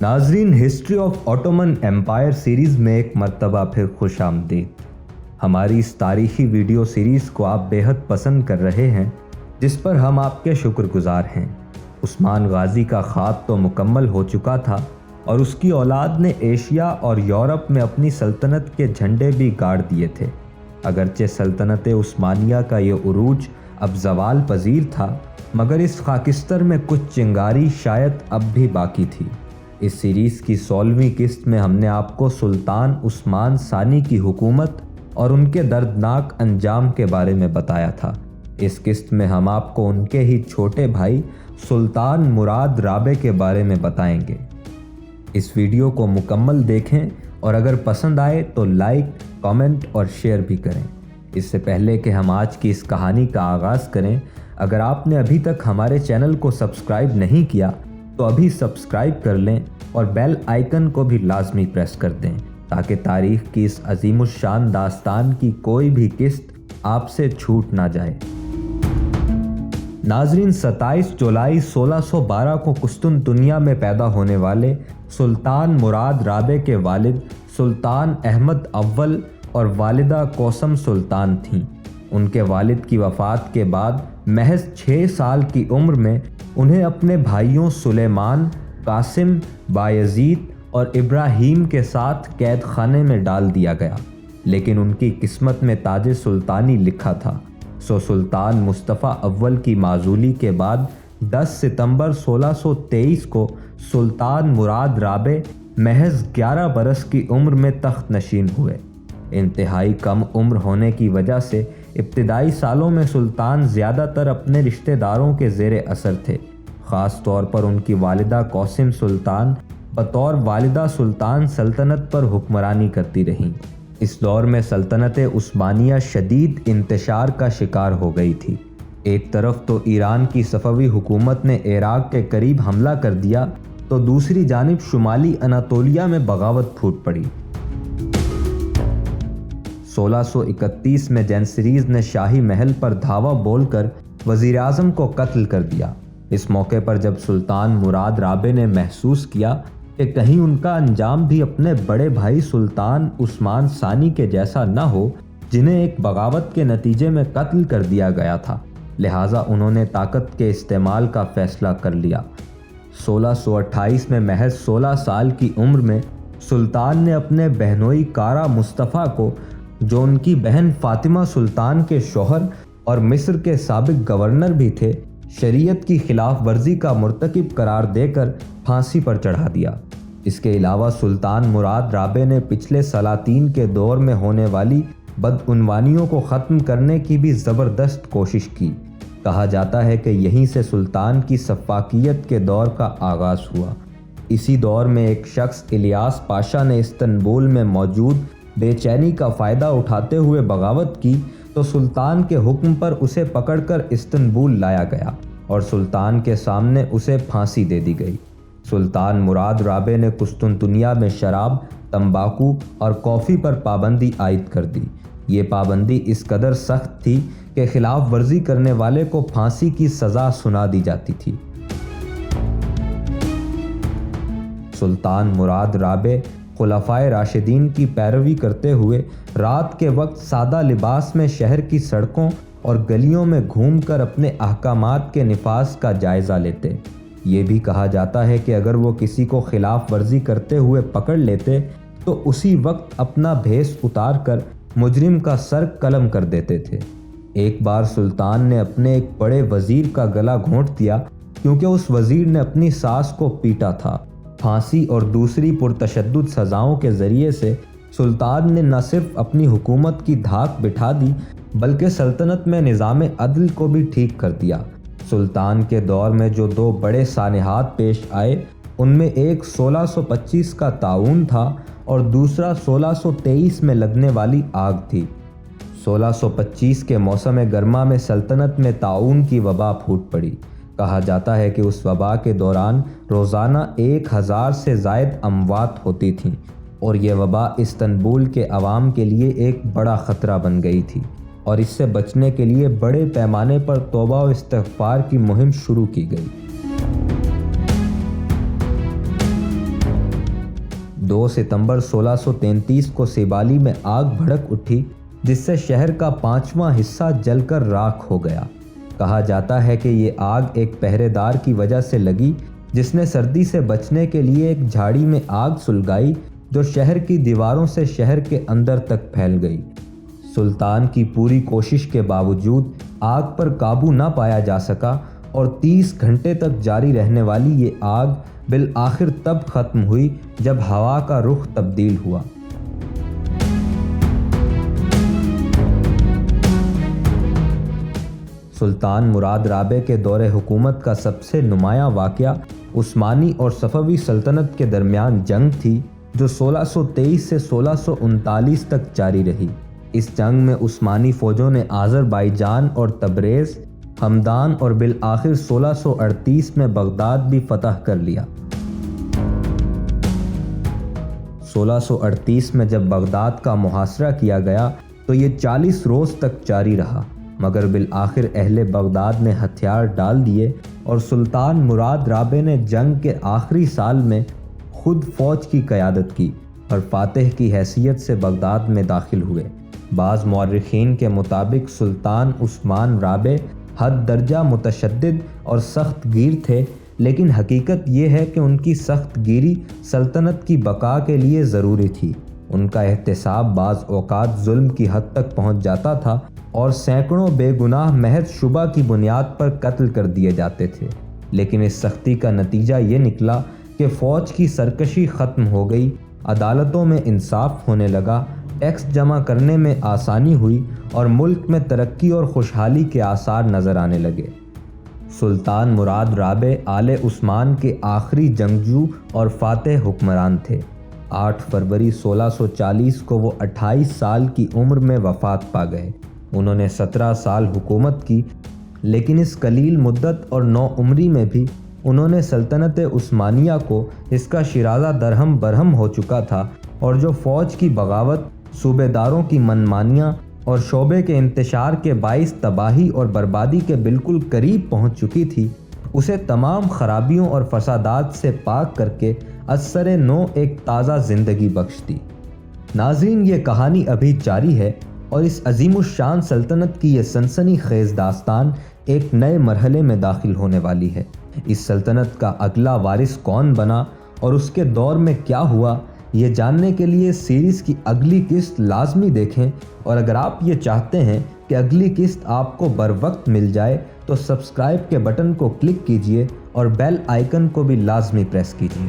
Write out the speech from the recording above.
नाजरीन, history of Ottoman empire series में एक मर्तबा फिर खुश आमदीद। हमारी इस तारीखी वीडियो सीरीज़ को आप बेहद पसंद कर रहे हैं, जिस पर हम आपके शुक्रगुजार हैं। उस्मान गाजी का ख्वाब तो मुकम्मल हो चुका था और उसकी औलाद ने एशिया और यूरोप में अपनी सल्तनत के झंडे भी गाड़ दिए थे। अगरचे सल्तनत उस्मानिया का ये उरूज अब ज़वाल पजीर था, मगर इस खाकिस्तर में कुछ चिंगारी शायद अब भी बाकी थी। इस सीरीज़ की 16वीं किस्त में हमने आपको सुल्तान उस्मान सानी की हुकूमत और उनके दर्दनाक अंजाम के बारे में बताया था। इस किस्त में हम आपको उनके ही छोटे भाई सुल्तान मुराद राबे के बारे में बताएंगे। इस वीडियो को मुकम्मल देखें और अगर पसंद आए तो लाइक, कमेंट और शेयर भी करें। इससे पहले कि हम आज की इस कहानी का आगाज़ करें, अगर आपने अभी तक हमारे चैनल को सब्सक्राइब नहीं किया तो अभी सब्सक्राइब कर लें और बेल आइकन को भी लाजमी प्रेस कर दें, ताकि तारीख की इस अजीमुश्शान दास्तान की कोई भी किस्त आपसे छूट ना जाए। नाजरीन, 27 जुलाई 1612 को कुस्तुनतुनिया में पैदा होने वाले सुल्तान मुराद राबे के वालिद सुल्तान अहमद अव्वल और वालिदा कौसम सुल्तान थीं। उनके वालिद की वफ़ात के बाद महज 6 साल की उम्र में उन्हें अपने भाइयों सुलेमान, कासिम, बायजीद और इब्राहीम के साथ कैद खाने में डाल दिया गया, लेकिन उनकी किस्मत में ताज सुल्तानी लिखा था। सुल्तान मुस्तफ़ा अव्वल की माजूली के बाद 10 सितंबर 1623 को सुल्तान मुराद राबे महज 11 बरस की उम्र में तख्त नशीन हुए। इंतहाई कम उम्र होने की वजह से इब्तिदाई सालों में सुल्तान ज़्यादातर अपने रिश्तेदारों के ज़ेरे असर थे। ख़ास तौर पर उनकी वालिदा कौसिम सुल्तान बतौर वालिदा सुल्तान सल्तनत पर हुक्मरानी करती रहीं। इस दौर में सल्तनत उस्मानिया शदीद इंतशार का शिकार हो गई थी। एक तरफ तो ईरान की सफ़वी हुकूमत ने इराक़ के करीब हमला कर दिया, तो दूसरी जानिब शुमाली अनातोलिया में बगावत फूट पड़ी। 1631 में जैनसरीज ने शाही महल पर धावा बोलकर वज़ीर आज़म को कत्ल कर दिया। इस मौके पर जब सुल्तान मुराद राबे ने महसूस किया कि कहीं उनका अंजाम भी अपने बड़े भाई सुल्तान उस्मान सानी के जैसा न हो, जिन्हें एक बगावत के नतीजे में कत्ल कर दिया गया था, लिहाजा उन्होंने ताकत के इस्तेमाल का फैसला कर लिया। 1628 में महज 16 साल की उम्र में सुल्तान ने अपने बहनोई कारा मुस्तफ़ा को, जो उनकी बहन फातिमा सुल्तान के शौहर और मिस्र के साबिक गवर्नर भी थे, शरीयत की खिलाफ वर्जी का मुर्तकिब करार देकर फांसी पर चढ़ा दिया। इसके अलावा सुल्तान मुराद राबे ने पिछले सलातीन के दौर में होने वाली बदउनवानियों को ख़त्म करने की भी ज़बरदस्त कोशिश की। कहा जाता है कि यहीं से सुल्तान की सफ़ाकियत के दौर का आगाज़ हुआ। इसी दौर में एक शख्स इलियास पाशा ने इस्तंबुल में मौजूद बेचैनी का फ़ायदा उठाते हुए बगावत की, तो सुल्तान के हुक्म पर उसे पकड़कर इस्तंबुल लाया गया और सुल्तान के सामने उसे फांसी दे दी गई। सुल्तान मुराद राबे ने कुस्तुनतुनिया में शराब, तंबाकू और कॉफ़ी पर पाबंदी आयद कर दी। ये पाबंदी इस कदर सख्त थी कि खिलाफ वर्जी करने वाले को फांसी की सज़ा सुना दी जाती थी। सुल्तान मुराद राबे खुलाफाए राशिदीन की पैरवी करते हुए रात के वक्त सादा लिबास में शहर की सड़कों और गलियों में घूमकर अपने अहकामात के निफाज का जायज़ा लेते। ये भी कहा जाता है कि अगर वो किसी को खिलाफ वर्जी करते हुए पकड़ लेते तो उसी वक्त अपना भेस उतार कर मुजरिम का सर कलम कर देते थे। एक बार सुल्तान ने अपने एक बड़े वज़ीर का गला घोंट दिया, क्योंकि उस वज़ीर ने अपनी सास को पीटा था। फांसी और दूसरी पुरतशद्दुद सज़ाओं के ज़रिए से सुल्तान ने न सिर्फ अपनी हुकूमत की धाक बिठा दी, बल्कि सल्तनत में निज़ाम अदल को भी ठीक कर दिया। सुल्तान के दौर में जो 2 बड़े सानहात पेश आए, उनमें एक 1625 का ताउन था और दूसरा 1623 में लगने वाली आग थी। 1625 के मौसम गर्मा में सल्तनत में ताउन की वबा फूट पड़ी। कहा जाता है कि उस वबा के दौरान रोज़ाना 1000 से ज़ायद अमवात होती थीं और ये वबा इस्तंबुल के अवाम के लिए एक बड़ा ख़तरा बन गई थी और इससे बचने के लिए बड़े पैमाने पर तौबा और इस्तिग़फ़ार की मुहिम शुरू की गई। 2 ستمبر 1633 کو سیبالی میں آگ بھڑک اٹھی جس سے شہر کا 5واں حصہ جل کر راکھ ہو گیا۔ کہا جاتا ہے کہ یہ آگ ایک پہرے دار کی وجہ سے لگی جس نے سردی سے بچنے کے لیے ایک جھاڑی میں آگ سلگائی جو شہر کی دیواروں سے شہر کے اندر تک پھیل گئی۔ سلطان کی پوری کوشش کے باوجود آگ پر قابو نہ پایا جا سکا اور 30 گھنٹے تک جاری رہنے والی یہ آگ بالآخر تب ختم ہوئی جب ہوا کا رخ تبدیل ہوا۔ سلطان مراد رابع کے دور حکومت کا سب سے نمایاں واقعہ عثمانی اور صفوی سلطنت کے درمیان جنگ تھی جو 1623 سے 1639 تک جاری رہی۔ اس جنگ میں عثمانی فوجوں نے آذربائیجان اور تبریز، ہمدان اور بالآخر 1638 میں بغداد بھی فتح کر لیا۔ 1638 میں جب بغداد کا محاصرہ کیا گیا تو یہ 40 روز تک جاری رہا، مگر بالآخر اہل بغداد نے ہتھیار ڈال دیے اور سلطان مراد رابع نے جنگ کے آخری سال میں خود فوج کی قیادت کی اور فاتح کی حیثیت سے بغداد میں داخل ہوئے۔ بعض مورخین کے مطابق سلطان عثمان رابع حد درجہ متشدد اور سخت گیر تھے، لیکن حقیقت یہ ہے کہ ان کی سخت گیری سلطنت کی بقا کے لیے ضروری تھی۔ ان کا احتساب بعض اوقات ظلم کی حد تک پہنچ جاتا تھا اور سینکڑوں بے گناہ محض شبہ کی بنیاد پر قتل کر دیے جاتے تھے، لیکن اس سختی کا نتیجہ یہ نکلا کہ فوج کی سرکشی ختم ہو گئی، عدالتوں میں انصاف ہونے لگا، ٹیکس جمع کرنے میں آسانی ہوئی اور ملک میں ترقی اور خوشحالی کے آثار نظر آنے لگے۔ سلطان مراد رابع آل عثمان کے آخری جنگجو اور فاتح حکمران تھے۔ 8 فروری 1640 کو وہ 28 سال کی عمر میں وفات پا گئے۔ انہوں نے 17 سال حکومت کی، لیکن اس قلیل مدت اور نو عمری میں بھی انہوں نے سلطنت عثمانیہ کو اس کا شیرازہ درہم برہم ہو چکا تھا اور جو فوج کی بغاوت، صوبے داروں کی منمانیاں اور شعبے کے انتشار کے باعث تباہی اور بربادی کے بالکل قریب پہنچ چکی تھی، اسے تمام خرابیوں اور فسادات سے پاک کر کے اثر نو ایک تازہ زندگی بخش دی۔ ناظرین، یہ کہانی ابھی جاری ہے اور اس عظیم الشان سلطنت کی یہ سنسنی خیز داستان ایک نئے مرحلے میں داخل ہونے والی ہے۔ اس سلطنت کا اگلا وارث کون بنا اور اس کے دور میں کیا ہوا، یہ جاننے کے لیے سیریز کی اگلی قسط لازمی دیکھیں، اور اگر آپ یہ چاہتے ہیں کہ اگلی قسط آپ کو بر وقت مل جائے تو سبسکرائب کے بٹن کو کلک کیجئے اور بیل آئیکن کو بھی لازمی پریس کیجئے۔